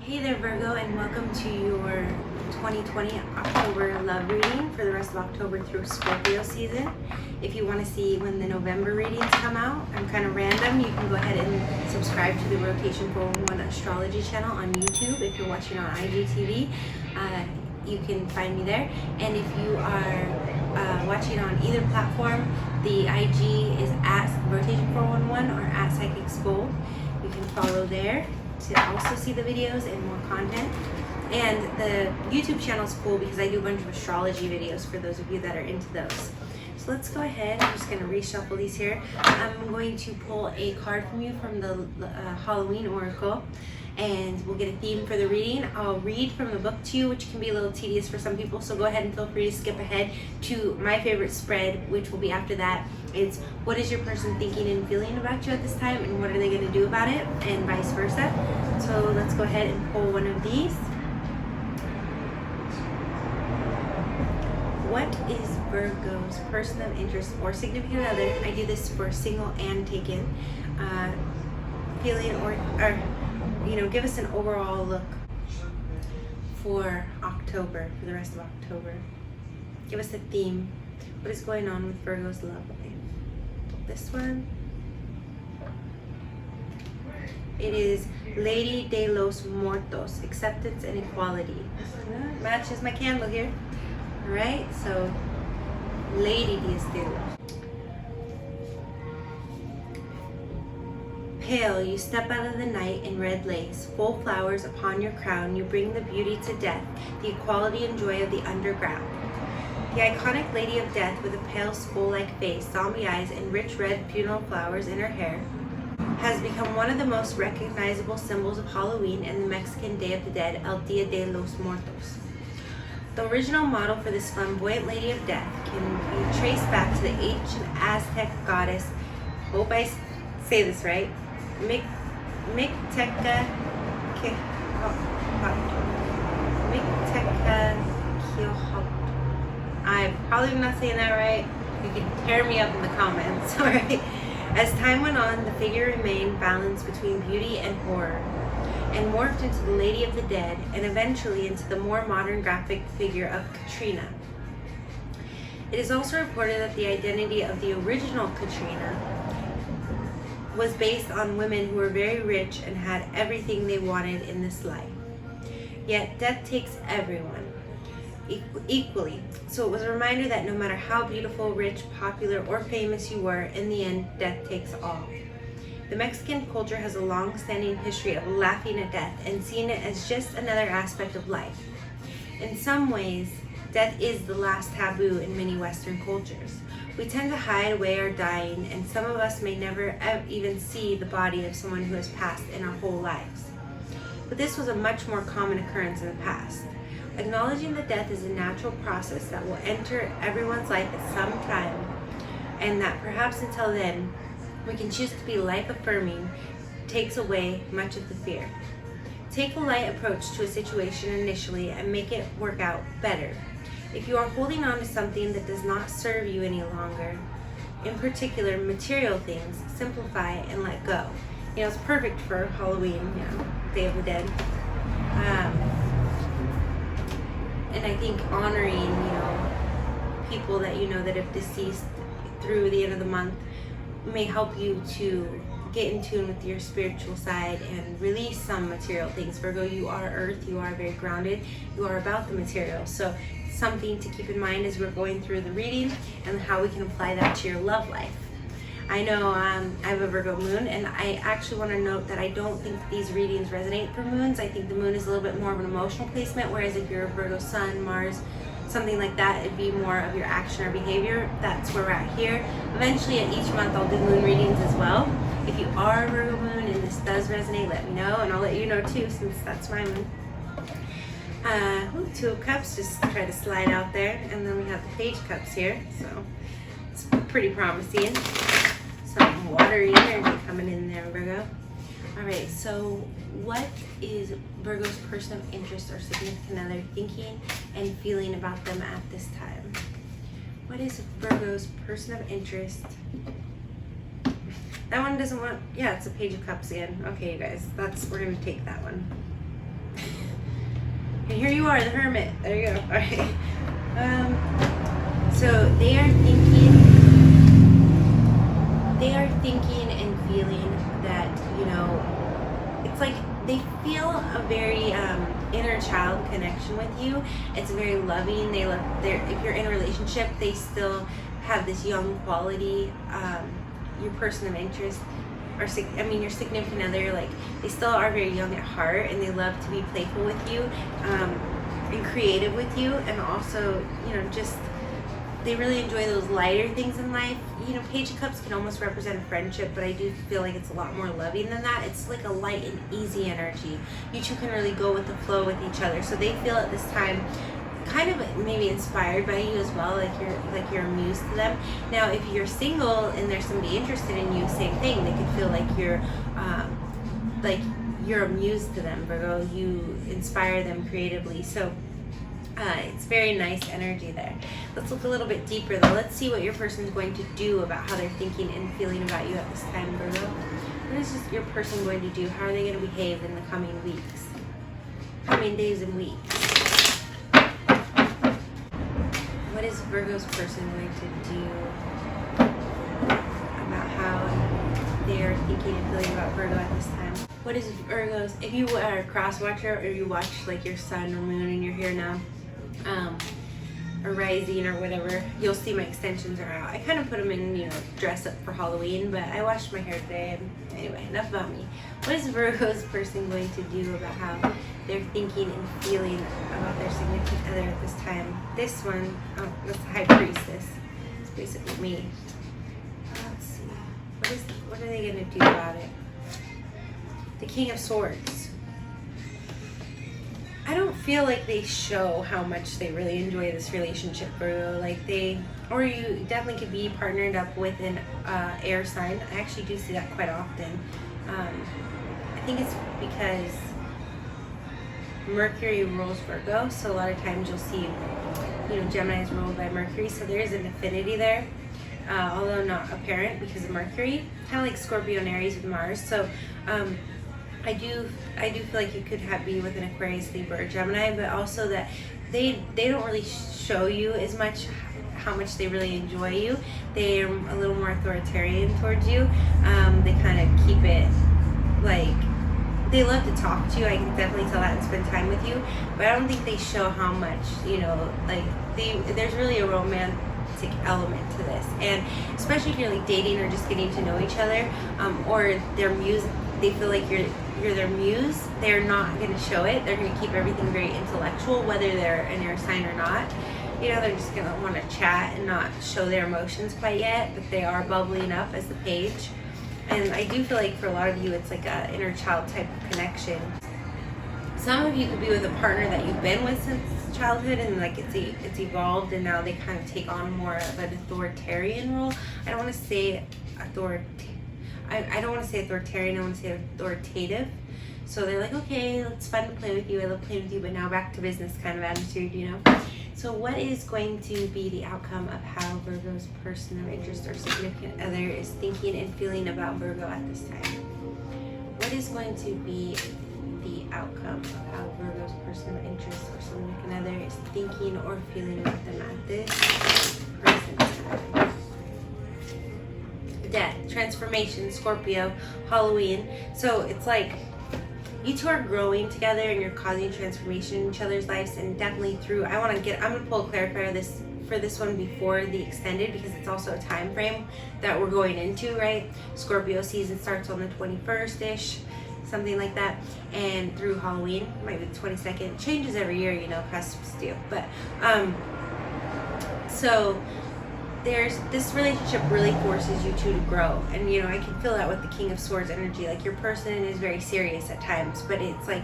Hey there, Virgo, and welcome to your 2020 October love reading for the rest of October through Scorpio season. If you want to see when the November readings come out, I'm kind of random. You can go ahead and subscribe to the Rotation 411 Astrology channel on YouTube. If you're watching on IGTV, you can find me there. And if you are watching on either platform, the IG is at Rotation 411 or at Psychics Gold. You can follow there to also see the videos and more content. And the YouTube channel is cool because I do a bunch of astrology videos for those of you that are into those. So let's go ahead. I'm just going to reshuffle these here. I'm going to pull a card from you from the Halloween Oracle, and we'll get a theme for the reading. I'll read from the book to you, which can be a little tedious for some people, so go ahead and feel free to skip ahead to my favorite spread, which will be after that. It's what is your person thinking and feeling about you at this time, and what are they going to do about it, and vice versa. So let's go ahead and pull one of these. What is Virgo's person of interest or significant other? I do this for single and taken. Feeling or give us an overall look for October, for the rest of October. Give us a theme. What is going on with Virgo's love life? This one. It is Lady de los Muertos, acceptance and equality. Matches my candle here. Alright, so Lady de los. Pale, you step out of the night in red lace, full flowers upon your crown, you bring the beauty to death, the equality and joy of the underground. The iconic Lady of Death with a pale skull-like face, zombie eyes, and rich red funeral flowers in her hair has become one of the most recognizable symbols of Halloween and the Mexican Day of the Dead, El Dia de los Muertos. The original model for this flamboyant Lady of Death can be traced back to the ancient Aztec goddess, hope I say this right, Micteca. I'm probably not saying that right. You can tear me up in the comments, alright? As time went on, the figure remained balanced between beauty and horror, and morphed into the Lady of the Dead, and eventually into the more modern graphic figure of Katrina. It is also reported that the identity of the original Katrina was based on women who were very rich and had everything they wanted in this life. Yet death takes everyone equally. So it was a reminder that no matter how beautiful, rich, popular, or famous you were, in the end, death takes all. The Mexican culture has a long-standing history of laughing at death and seeing it as just another aspect of life. In some ways, death is the last taboo in many Western cultures. We tend to hide away our dying, and some of us may never even see the body of someone who has passed in our whole lives. But this was a much more common occurrence in the past. Acknowledging that death is a natural process that will enter everyone's life at some time, and that perhaps until then, we can choose to be life-affirming, takes away much of the fear. Take a light approach to a situation initially and make it work out better. If you are holding on to something that does not serve you any longer, in particular material things, simplify and let go. It's perfect for Halloween, Day of the Dead. And I think honoring, people that that have deceased through the end of the month may help you to get in tune with your spiritual side and release some material things. Virgo, you are earth, you are very grounded, you are about the material. So something to keep in mind as we're going through the reading and how we can apply that to your love life. I know I have a Virgo moon, and I actually want to note that I don't think these readings resonate for moons. I think the moon is a little bit more of an emotional placement, whereas if you're a Virgo sun, Mars, something like that, it'd be more of your action or behavior. That's where we're at here. Eventually at each month I'll do moon readings as well. If you are a Virgo moon and this does resonate, let me know, and I'll let you know too, since that's my moon. Two of Cups, just try to slide out there, and then we have the Page of Cups here, so it's pretty promising. Some watery energy coming in there, Virgo. Alright, so what is Virgo's person of interest or significant other thinking and feeling about them at this time? What is Virgo's person of interest? That one doesn't want, yeah, it's a Page of Cups again. Okay, you guys, we're gonna take that one. And here you are, the Hermit. There you go. All right. So they are thinking and feeling that, you know, it's like they feel a very inner child connection with you. It's very loving. If you're in a relationship, they still have this young quality. Your person of interest, or your significant other, like they still are very young at heart, and they love to be playful with you, and creative with you, and also, you know, just they really enjoy those lighter things in life. You know, Page of Cups can almost represent a friendship, but I do feel like it's a lot more loving than that. It's like a light and easy energy. You two can really go with the flow with each other. So they feel at this time kind of maybe inspired by you as well, like you're a muse to them. Now, if you're single and there's somebody interested in you, same thing. They could feel like you're a muse to them, Virgo. You inspire them creatively. So it's very nice energy there. Let's look a little bit deeper though. Let's see what your person's going to do about how they're thinking and feeling about you at this time, Virgo. What is your person going to do? How are they going to behave in the coming weeks? Coming days and weeks? What is Virgo's person going to do about how they are thinking and feeling about Virgo at this time? What is Virgo's, if you are a cross watcher or you watch like your sun or moon and you're here now, or rising or whatever, you'll see my extensions are out. I kind of put them in, you know, dress up for Halloween, but I washed my hair today. And anyway, enough about me. What is Virgo's person going to do about how they're thinking and feeling about their significant other at this time? This one, oh, that's the High Priestess. It's basically me. Let's see. What are they going to do about it? The King of Swords. I don't feel like they show how much they really enjoy this relationship, Virgo. Or you definitely could be partnered up with an air sign. I actually do see that quite often. I think it's because Mercury rules Virgo, so a lot of times you'll see, you know, Gemini is ruled by Mercury, so there is an affinity there, although not apparent because of Mercury. Kind of like Scorpio and Aries with Mars. So I do feel like you could be with an Aquarius, Libra, or Gemini, but also that they don't really show you as much how much they really enjoy you. They're a little more authoritarian towards you. They kind of keep it like they love to talk to you. I can definitely tell that and spend time with you, but I don't think they show how much, you know, like there's really a romantic element to this, and especially if you're like dating or just getting to know each other, or their muse. They feel like you're their muse. They're not going to show it. They're going to keep everything very intellectual, whether they're an air sign or not. You know, they're just going to want to chat and not show their emotions quite yet, but they are bubbling up as the Page. And I do feel like for a lot of you, it's like an inner child type of connection. Some of you could be with a partner that you've been with since childhood, and like it's evolved, and now they kind of take on more of an authoritarian role. I don't want to say I don't want to say authoritarian, I want to say authoritative. So they're like, okay, it's fun to play with you, I love playing with you, but now back to business kind of attitude, you know? So what is going to be the outcome of how Virgo's person of interest or significant other is thinking and feeling about Virgo at this time? What is going to be the outcome of how Virgo's person of interest or significant other is thinking or feeling about them at this present time? Death, transformation, Scorpio, Halloween. So it's like you two are growing together and you're causing transformation in each other's lives, and definitely through, I'm gonna pull a clarifier for this one before the extended, because it's also a time frame that we're going into, right? Scorpio season starts on the 21st-ish, something like that, and through Halloween, might be the 22nd, changes every year, you know, cusps do, but so there's this relationship really forces you two to grow, and you know, I can feel that with the King of Swords energy. Like your person is very serious at times, but it's like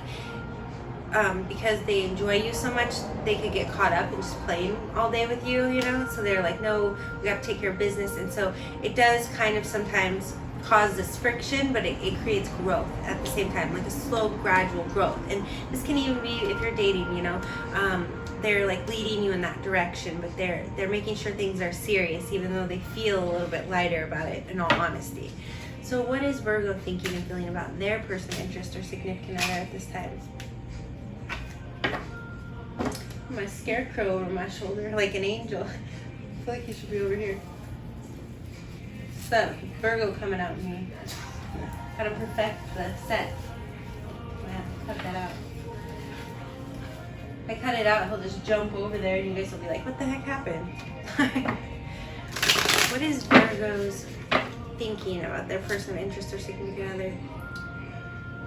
because they enjoy you so much, they could get caught up in just playing all day with you, you know, so they're like, no, we have to take care of business. And so it does kind of sometimes cause this friction, but it creates growth at the same time, like a slow gradual growth. And this can even be if you're dating, you know, they're like leading you in that direction, but they're making sure things are serious, even though they feel a little bit lighter about it, in all honesty. So what is Virgo thinking and feeling about their person, interest, or significant other at this time? my scarecrow over my shoulder like an angel. I feel like he should be over here. It's that Virgo coming out in me. Gotta perfect the set. I have to cut that out. If I cut it out, he'll just jump over there and you guys will be like, what the heck happened? What is Virgo's thinking about their person of interest or significant other?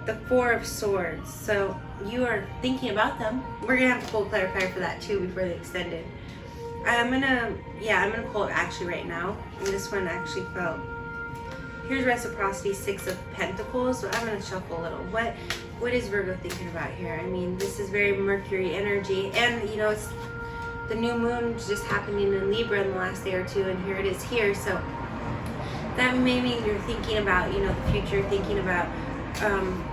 The Four of Swords. So you are thinking about them. We're gonna have to pull a clarifier for that too before the extended. I'm gonna pull it actually right now. And this one actually felt. Here's reciprocity, Six of Pentacles. So I'm gonna shuffle a little. What is Virgo thinking about here? I mean, this is very Mercury energy, and you know, it's the new moon just happening in Libra in the last day or two, and here it is here. So that may mean you're thinking about, you know, the future, thinking about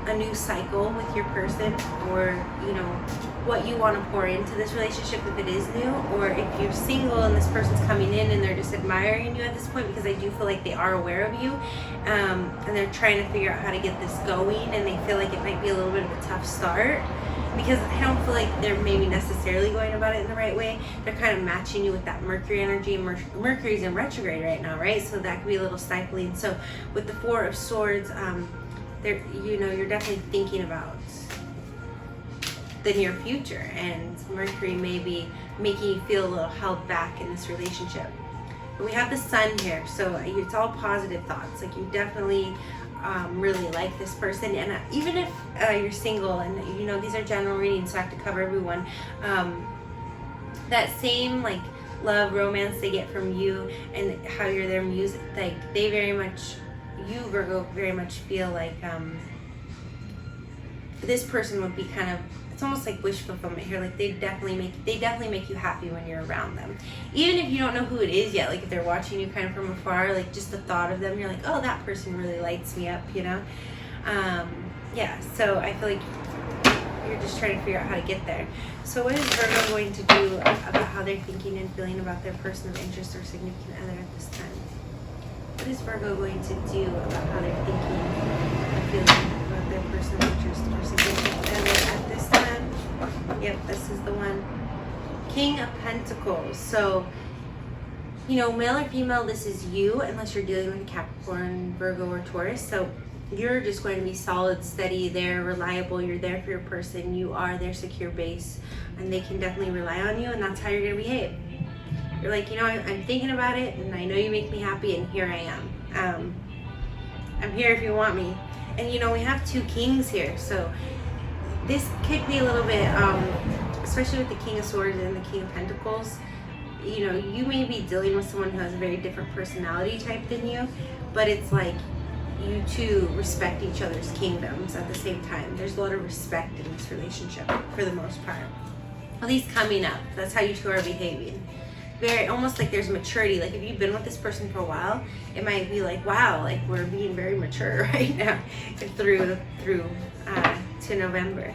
a new cycle with your person, or you know, what you want to pour into this relationship if it is new, or if you're single and this person's coming in and they're just admiring you at this point, because I do feel like they are aware of you, and they're trying to figure out how to get this going, and they feel like it might be a little bit of a tough start, because I don't feel like they're maybe necessarily going about it in the right way. They're kind of matching you with that Mercury energy, and Mercury's in retrograde right now, right? So that could be a little stifling. So with the Four of Swords, you know, you're definitely thinking about the near future, and Mercury may be making you feel a little held back in this relationship. But we have the Sun here, so it's all positive thoughts. Like you definitely really like this person, and even if you're single, and you know, these are general readings, so I have to cover everyone. That same like love, romance they get from you, and how you're their muse, like they very much, you Virgo very much feel like this person would be kind of, it's almost like wish fulfillment here. Like they definitely make you happy when you're around them, even if you don't know who it is yet. Like if they're watching you kind of from afar, like just the thought of them, you're like, oh, that person really lights me up, you know. Yeah, so I feel like you're just trying to figure out how to get there. So what is Virgo going to do about how they're thinking and feeling about their person of interest or significant other at this time? What is Virgo going to do about how they're thinking and feeling about their person of interest or significant other at this time? Yep, this is the one. King of Pentacles. So, you know, male or female, this is you, unless you're dealing with a Capricorn, Virgo, or Taurus. So you're just going to be solid, steady, there, reliable. You're there for your person. You are their secure base, and they can definitely rely on you, and that's how you're going to behave. You're like, you know, I'm thinking about it, and I know you make me happy, and here I am. I'm here if you want me. And you know, we have two kings here, so this could be a little bit, especially with the King of Swords and the King of Pentacles. You know, you may be dealing with someone who has a very different personality type than you, but it's like you two respect each other's kingdoms at the same time. There's a lot of respect in this relationship for the most part. At least coming up. That's how you two are behaving. Very, almost like there's maturity. Like if you've been with this person for a while, it might be like, wow, like we're being very mature right now through to November.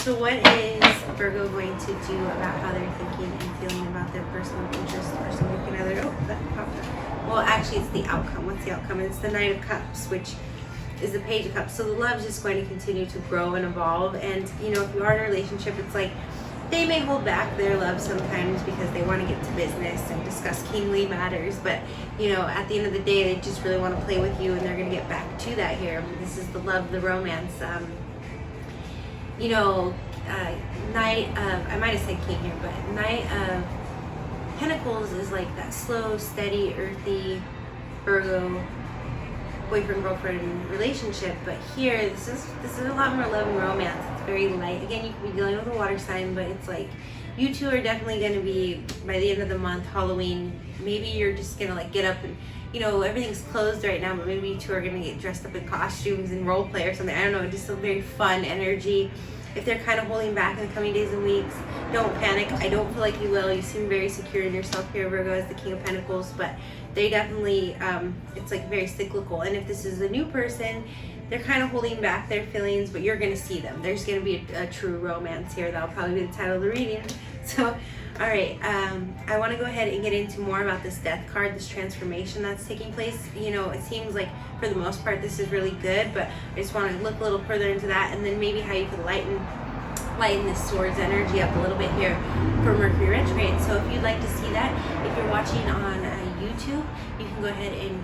So what is Virgo going to do about how they're thinking and feeling about their personal interest or significant other? Oh, that popped up. Well, actually, it's the outcome. What's the outcome? It's the Knight of Cups, which is the Page of Cups. So the love is just going to continue to grow and evolve. And, you know, if you are in a relationship, it's like they may hold back their love sometimes because they want to get to business and discuss kingly matters. But, you know, at the end of the day, they just really want to play with you, and they're going to get back to that here. This is the love, the romance. You know, Knight of, I might have said King here, but Knight of Pentacles is like that slow, steady, earthy Virgo boyfriend-girlfriend relationship. But here, this is a lot more love and romance. It's very light. Again, you could be dealing with a water sign, but it's like you two are definitely going to be, by the end of the month, Halloween, maybe you're just going to like get up and, you know, everything's closed right now, but maybe you two are going to get dressed up in costumes and role play or something. I don't know, just a very fun energy. If they're kind of holding back in the coming days and weeks, don't panic. I don't feel like you will. You seem very secure in yourself here, Virgo, as the King of Pentacles, but they definitely, it's like very cyclical. And if this is a new person, they're kind of holding back their feelings, but you're going to see them. There's going to be a true romance here. That'll probably be the title of the reading. So, all right, I want to go ahead and get into more about this Death card, this transformation that's taking place. You know, it seems like for the most part this is really good, but I just want to look a little further into that, and then maybe how you could lighten lighten this swords energy up a little bit here for Mercury retrograde. So if you'd like to see that, if you're watching on YouTube, you can go ahead and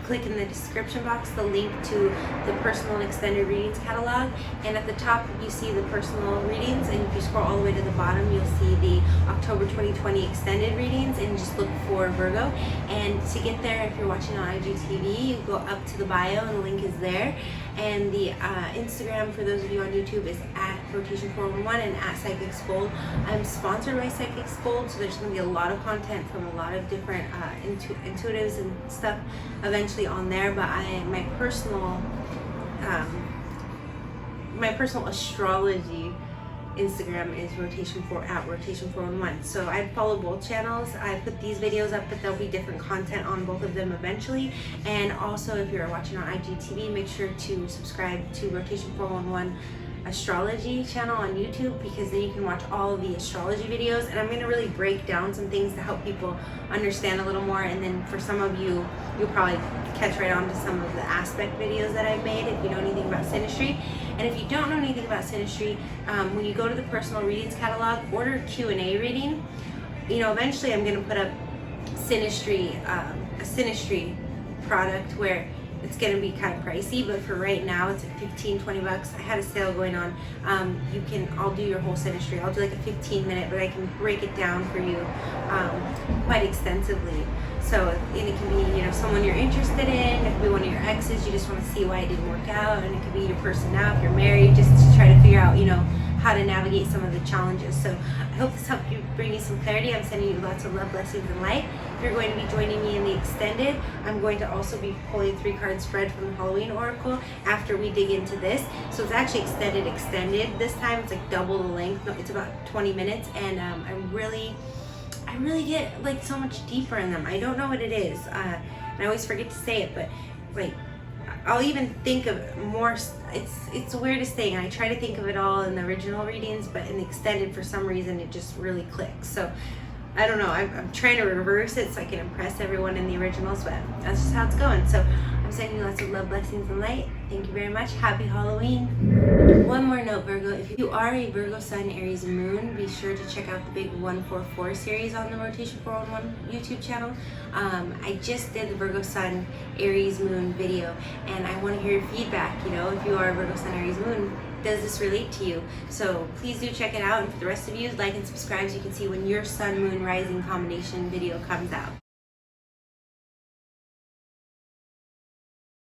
click in the description box the link to the personal and extended readings catalog, and at the top you see the personal readings, and if you scroll all the way to the bottom you'll see the October 2020 extended readings, and just look for Virgo. And to get there, if you're watching on IGTV, you go up to the bio and the link is there, and the Instagram for those of you on YouTube is at Rotation411 and at Psychics Gold. I'm sponsored by Psychics Gold, so there's going to be a lot of content from a lot of different intuitives and stuff eventually on there, but my personal astrology Instagram is Rotation411. So I follow both channels. I put these videos up, but there'll be different content on both of them eventually. And also, if you're watching on IGTV, make sure to subscribe to Rotation411 astrology channel on YouTube, because then you can watch all of the astrology videos, and I'm going to really break down some things to help people understand a little more. And then for some of you, you'll probably catch right on to some of the aspect videos that I've made if you know anything about synastry. And if you don't know anything about synastry, when you go to the personal readings catalog, order Q&A reading. You know, eventually I'm going to put up synastry, a synastry product where it's going to be kind of pricey, but for right now it's at $15-20. I had a sale going on. I'll do your whole synastry. I'll do like a 15-minute, but I can break it down for you quite extensively. So, and it can be, you know, someone you're interested in. It could be one of your exes. You just want to see why it didn't work out, and it could be your person now if you're married, just to try to figure out, you know, how to navigate some of the challenges. So I hope this helped you, bring you some clarity. I'm sending you lots of love, blessings, and light. If you're going to be joining me in the extended, I'm going to also be pulling 3-card spread from the Halloween Oracle after we dig into this. So it's actually extended this time. It's like double the length. It's about 20 minutes, and I really get like so much deeper in them. I don't know what it is. And I always forget to say it, but like, I'll even think of more. It's the weirdest thing. I try to think of it all in the original readings, but in the extended, for some reason, it just really clicks. So I don't know. I'm trying to reverse it so I can impress everyone in the originals, but that's just how it's going. So I'm sending you lots of love, blessings, and light. Thank you very much. Happy Halloween. One more note, Virgo. If you are a Virgo Sun, Aries Moon, be sure to check out the big 144 series on the Rotation 411 YouTube channel. I just did the Virgo Sun, Aries Moon video, and I want to hear your feedback. You know, if you are a Virgo Sun, Aries Moon, does this relate to you? So please do check it out. And for the rest of you, like and subscribe so you can see when your Sun, Moon, Rising combination video comes out.